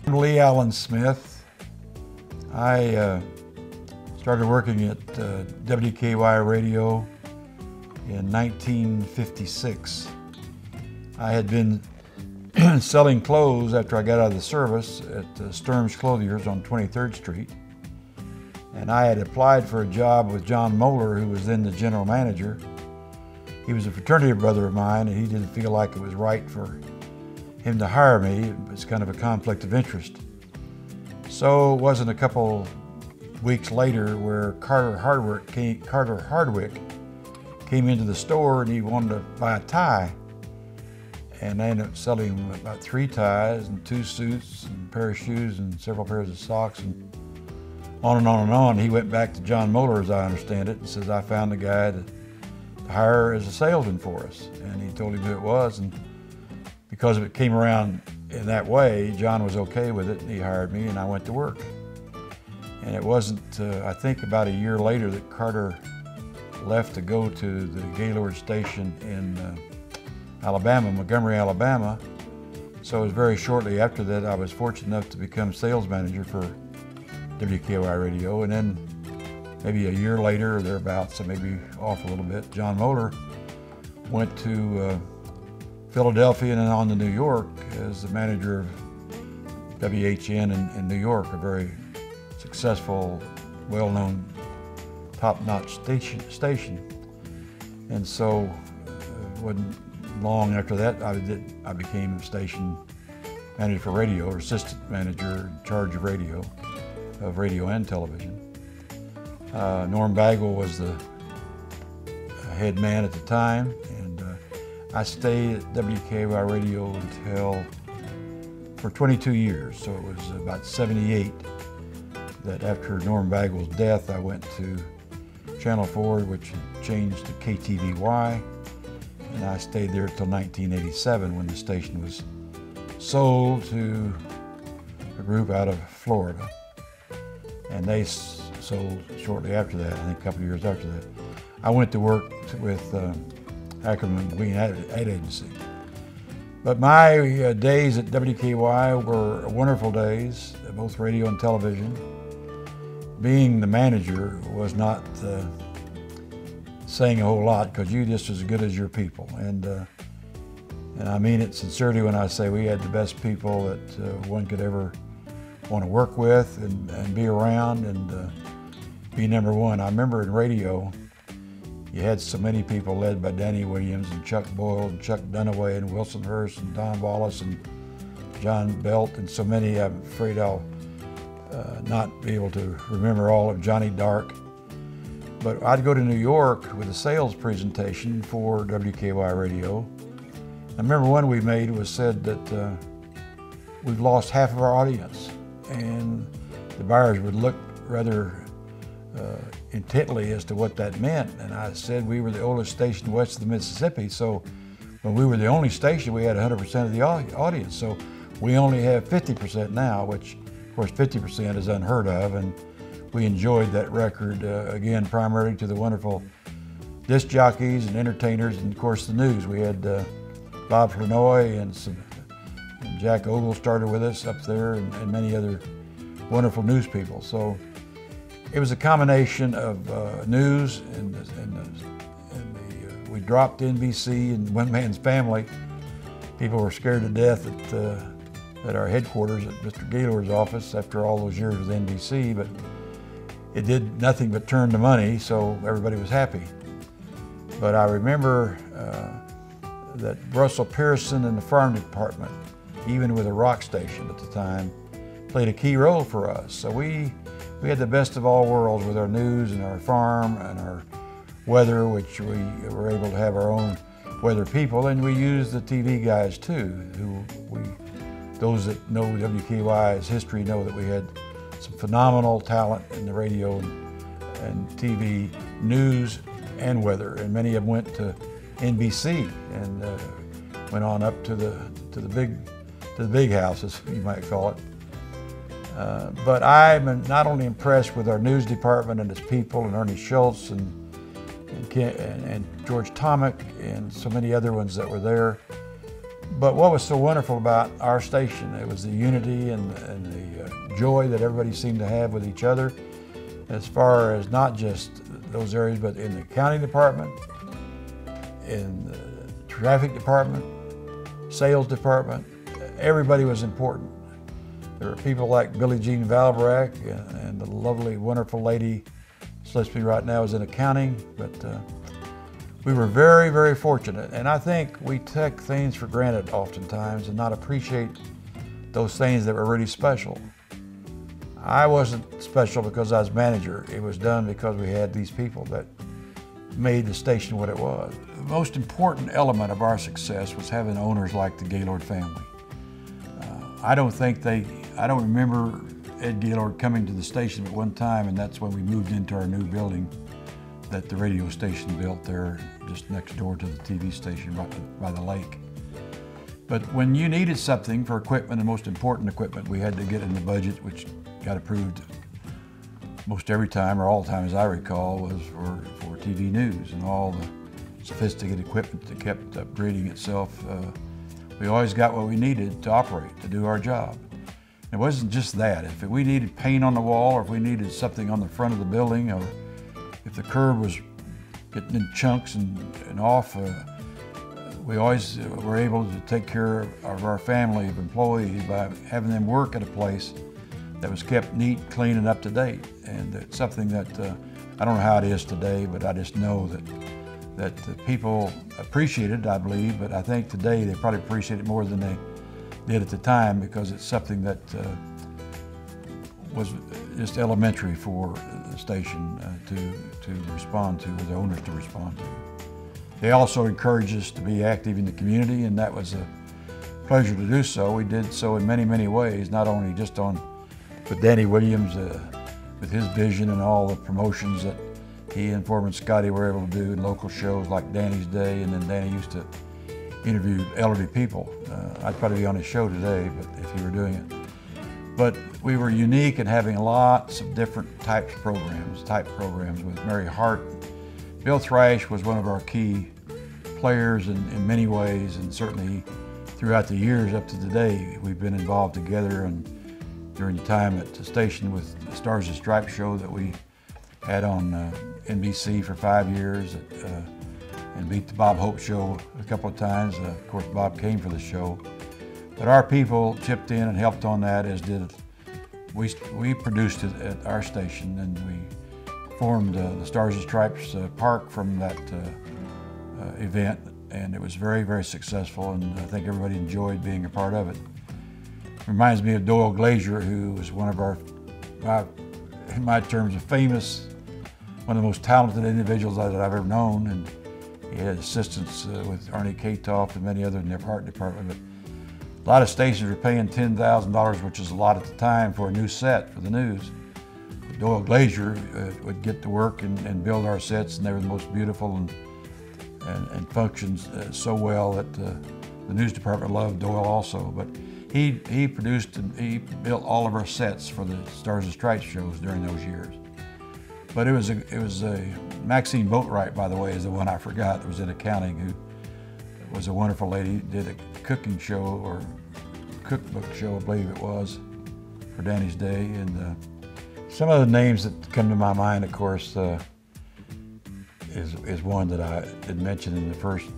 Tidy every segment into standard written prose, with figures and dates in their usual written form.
I'm Allan Smith. I started working at WKY Radio in 1956. I had been selling clothes after I got out of the service at Sturm's Clothiers on 23rd Street. And I had applied for a job with John Moeller, who was then the general manager. He was a fraternity brother of mine, and he didn't feel like it was right for him to hire me. It was kind of a conflict of interest. So it wasn't a couple weeks later where Carter Hardwick came into the store and he wanted to buy a tie. And I ended up selling him about 3 ties and 2 suits and a pair of shoes and several pairs of socks and on and on and on. He went back to John Moeller, as I understand it, and says, I found a guy to hire as a salesman for us. And he told him who it was. And because it came around in that way, John was okay with it, and he hired me, and I went to work. And it wasn't, I think about a year later, that Carter left to go to the Gaylord station in Alabama, Montgomery, Alabama. So it was very shortly after that I was fortunate enough to become sales manager for WKY Radio. And then maybe a year later or thereabouts, so maybe off a little bit, John Moeller went to Philadelphia and then on to New York as the manager of WHN in New York, a very successful, well-known, top-notch station. And so it wasn't long after that I became station manager for radio, or assistant manager in charge of radio and television. Norm Bagwell was the head man at the time, and I stayed at WKY Radio for 22 years. So it was about 78 that after Norm Bagwell's death, I went to Channel 4, which changed to KTVY, and I stayed there until 1987 when the station was sold to a group out of Florida. And they sold shortly after that, I think a couple of years after that. I went to work with Ackerman Green Ad Agency. But my days at WKY were wonderful days, both radio and television. Being the manager was not saying a whole lot, because you're just as good as your people. And I mean it sincerely when I say we had the best people that one could ever want to work with and be around and be number one. I remember in radio, you had so many people led by Danny Williams and Chuck Boyle and Chuck Dunaway and Wilson Hurst and Don Wallace and John Belt and so many. I'm afraid I'll not be able to remember all of Johnny Dark. But I'd go to New York with a sales presentation for WKY Radio. I remember one we made was said that we've lost half of our audience, and the buyers would look rather intently as to what that meant. And I said we were the oldest station west of the Mississippi, so when we were the only station, we had 100% of the audience. So we only have 50% now, which of course 50% is unheard of, and we enjoyed that record, again, primarily to the wonderful disc jockeys and entertainers, and of course the news. We had Bob Flanoy and Jack Ogle started with us up there, and many other wonderful news people. So it was a combination of news and we dropped NBC and One Man's Family. People were scared to death at our headquarters at Mr. Gaylord's office after all those years with NBC, but it did nothing but turn to money, so everybody was happy. But I remember that Russell Pearson and the farm department, even with a rock station at the time, played a key role for us. So we had the best of all worlds with our news and our farm and our weather, which we were able to have our own weather people, and we used the TV guys too, those that know WKY's history know that we had some phenomenal talent in the radio and TV news and weather, and many of them went to NBC and went on up to the big house, as you might call it. But I'm not only impressed with our news department and its people, and Ernie Schultz and George Tomic and so many other ones that were there, But what was so wonderful about our station, it was the unity and the joy that everybody seemed to have with each other, as far as not just those areas, but in the county department, in the traffic department, sales department. Everybody was important. There were people like Billie Jean Valbrak and the lovely, wonderful lady, slips me right now, is in accounting, but we were very, very fortunate. And I think we take things for granted oftentimes and not appreciate those things that were really special. I wasn't special because I was manager. It was done because we had these people that made the station what it was. The most important element of our success was having owners like the Gaylord family. I don't remember Ed Gaylord coming to the station at one time, and that's when we moved into our new building that the radio station built there just next door to the TV station by the lake. But when you needed something for equipment, the most important equipment we had to get in the budget, which got approved most every time, or all the time as I recall, was for TV news and all the sophisticated equipment that kept upgrading itself. We always got what we needed to operate, to do our job. It wasn't just that. If we needed paint on the wall, or if we needed something on the front of the building, or if the curb was getting in chunks and off, we always were able to take care of our family of employees by having them work at a place that was kept neat, clean, and up to date. And it's something that I don't know how it is today, but I just know that people appreciate it, I believe, but I think today they probably appreciate it more than they did at the time, because it's something that was just elementary for the station to respond to, or the owners to respond to. They also encouraged us to be active in the community, and that was a pleasure to do so. We did so in many, many ways, not only just with Danny Williams, with his vision and all the promotions that he and Foreman Scotty were able to do in local shows like Danny's Day, and then Danny used to interview elderly people. I'd probably be on his show today, but if he were doing it. But we were unique in having lots of different type programs with Mary Hart. Bill Thrash was one of our key players in many ways, and certainly throughout the years up to today, we've been involved together, and during the time at the station with the Stars and Stripes show that we had on NBC for 5 years, and beat the Bob Hope show a couple of times. Of course, Bob came for the show. But our people chipped in and helped on that, as did, we produced it at our station, and we formed the Stars and Stripes Park from that event, and it was very, very successful, and I think everybody enjoyed being a part of it. Reminds me of Doyle Glazier, who was one of our, in my terms, a famous, one of the most talented individuals that I've ever known, and he had assistance with Arnie Katoff and many others in their art department. But a lot of stations were paying $10,000, which is a lot at the time, for a new set for the news. But Doyle Glazier would get to work and build our sets, and they were the most beautiful and functioned so well that the news department loved Doyle also. But he produced and he built all of our sets for the Stars and Stripes shows during those years. But it was a Maxine Boatwright, by the way, is the one I forgot, that was in accounting, who was a wonderful lady, did a cooking show, or cookbook show, I believe it was, for Danny's Day. And some of the names that come to my mind, of course, is one that I didn't mention in the first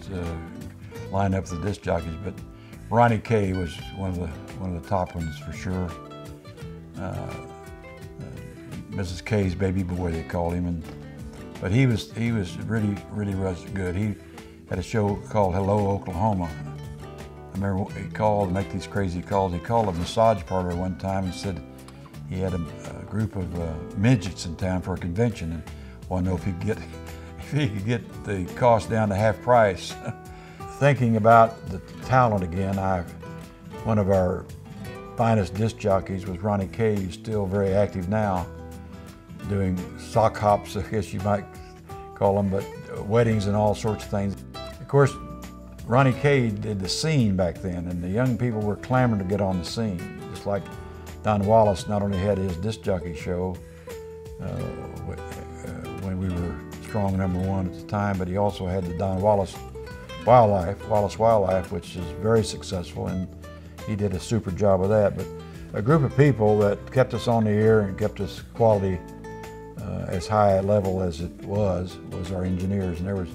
lineup of the disc jockeys, but Ronnie Kay was one of the top ones for sure. Mrs. Kay's baby boy, they called him, but he was really good. He had a show called Hello, Oklahoma. I remember he called to make these crazy calls. He called a massage parlor one time and said he had a group of midgets in town for a convention, and wanted to know if he could get the cost down to half price. Thinking about the talent again, one of our finest disc jockeys was Ronnie Kay, who's still very active now, doing sock hops, I guess you might call them, but weddings and all sorts of things. Of course, Ronnie Kay did the scene back then, and the young people were clamoring to get on the scene. Just like Don Wallace not only had his disc jockey show when we were strong #1 at the time, but he also had the Don Wallace Wallace Wildlife, which is very successful, and he did a super job of that. But a group of people that kept us on the air and kept us quality as high a level as it was our engineers, and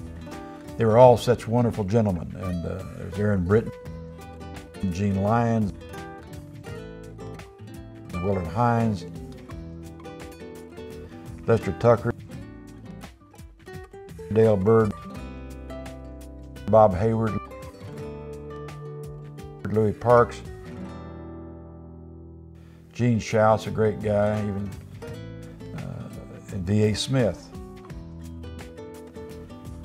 they were all such wonderful gentlemen. And there's Aaron Britton, Gene Lyons, Willard Hines, Lester Tucker, Dale Bird, Bob Hayward, Louis Parks, Gene Schaus, a great guy, even, and D.A. Smith.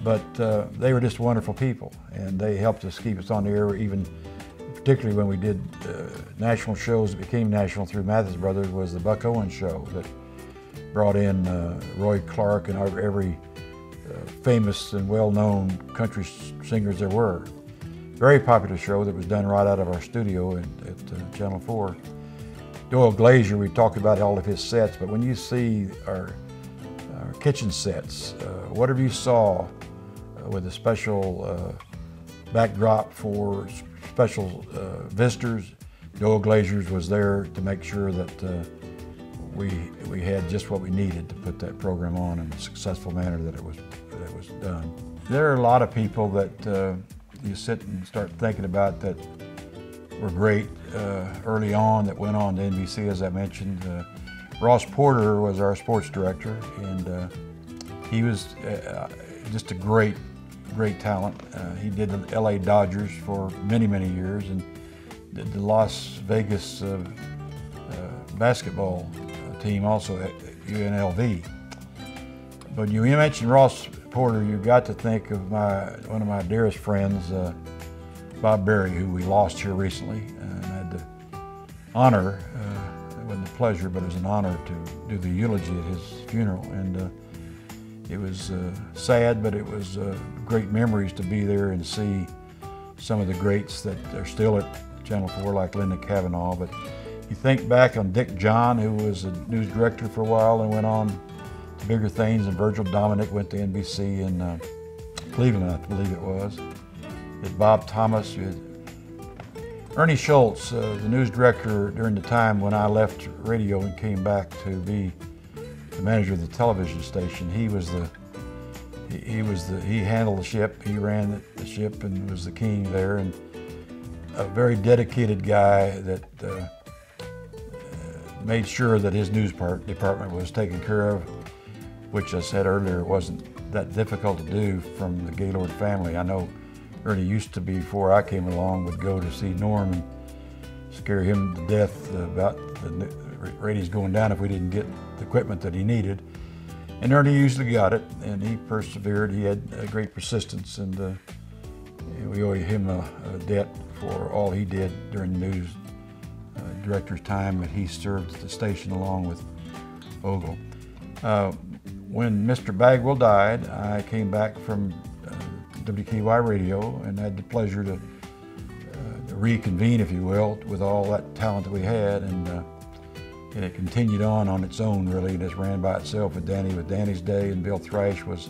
But they were just wonderful people, and they helped us keep us on the air, even particularly when we did national shows that became national through Mathis Brothers. Was the Buck Owens show that brought in Roy Clark and every famous and well-known country singers there were. Very popular show that was done right out of our studio at Channel 4. Doyle Glazier, we talked about all of his sets, but when you see our kitchen sets, whatever you saw with a special backdrop for special visitors, Doyle Glazier's was there to make sure that we had just what we needed to put that program on in a successful manner that it was done. There are a lot of people that you sit and start thinking about that were great early on, that went on to NBC, as I mentioned. Ross Porter was our sports director, and he was just a great talent. He did the LA Dodgers for many years, and did the Las Vegas basketball team also at UNLV. But you mentioned Ross Porter, you got to think of one of my dearest friends, Bob Berry, who we lost here recently, and I had the honor, it wasn't a pleasure, but it was an honor to do the eulogy at his funeral. And it was sad, but it was great memories to be there and see some of the greats that are still at Channel 4, like Linda Cavanaugh. But you think back on Dick John, who was a news director for a while and went on to bigger things, and Virgil Dominic went to NBC in Cleveland, I believe it was. That Bob Thomas, Ernie Schultz, the news director during the time when I left radio and came back to be the manager of the television station. He handled the ship. He ran the ship and was the king there, and a very dedicated guy that made sure that his news department was taken care of, which I said earlier wasn't that difficult to do from the Gaylord family. I know Ernie used to be, before I came along, would go to see Norm and scare him to death about the ratings going down if we didn't get the equipment that he needed. And Ernie usually got it, and he persevered. He had a great persistence, and we owe him a debt for all he did during the news director's time that he served the station along with Ogle. When Mr. Bagwell died, I came back from WKY Radio and had the pleasure to reconvene, if you will, with all that talent that we had, and it continued on its own, really. It just ran by itself with Danny's day, and Bill Thrash was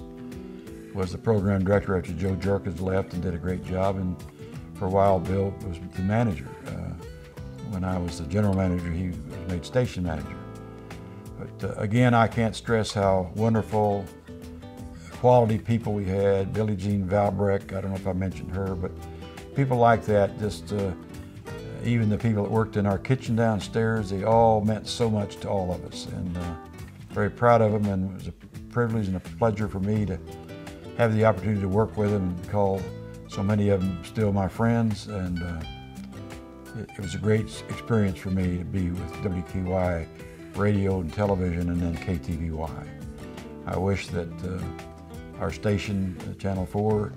the program director after Joe Jerkins left and did a great job, and for a while Bill was the manager. When I was the general manager, he was made station manager. But again, I can't stress how wonderful, quality people we had. Billie Jean Valbreck, I don't know if I mentioned her, but people like that, just even the people that worked in our kitchen downstairs, they all meant so much to all of us, and very proud of them, and it was a privilege and a pleasure for me to have the opportunity to work with them and call so many of them still my friends, and it was a great experience for me to be with WKY Radio and television, and then KTVY. I wish that our station, Channel 4,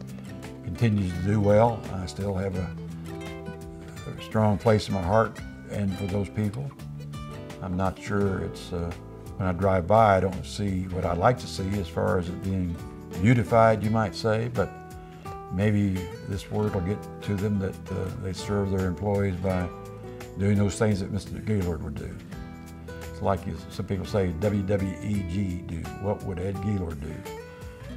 continues to do well. I still have a strong place in my heart and for those people. I'm not sure it's, when I drive by, I don't see what I'd like to see as far as it being beautified, you might say, but maybe this word will get to them that they serve their employees by doing those things that Mr. Gaylord would do. It's like some people say, WWEG do. What would Ed Gaylord do?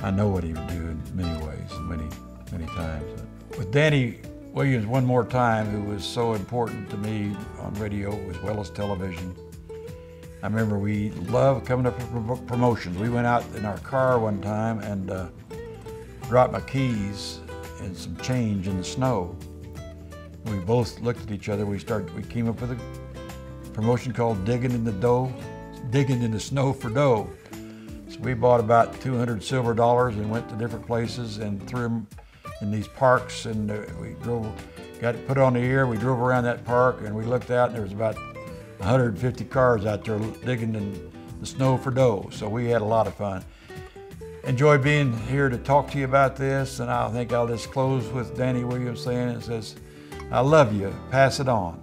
I know what he would do in many ways, many many times. With Danny Williams one more time, who was so important to me on radio as well as television. I remember we loved coming up with promotions. We went out in our car one time and dropped my keys and some change in the snow. We both looked at each other. We came up with a promotion called digging in the snow for dough. So we bought about 200 silver dollars and went to different places and threw them in these parks, and we got it put on the air. We drove around that park and we looked out, and there was about 150 cars out there digging in the snow for dough. So we had a lot of fun. Enjoy being here to talk to you about this, and I think I'll just close with Danny Williams saying, it says, I love you, pass it on.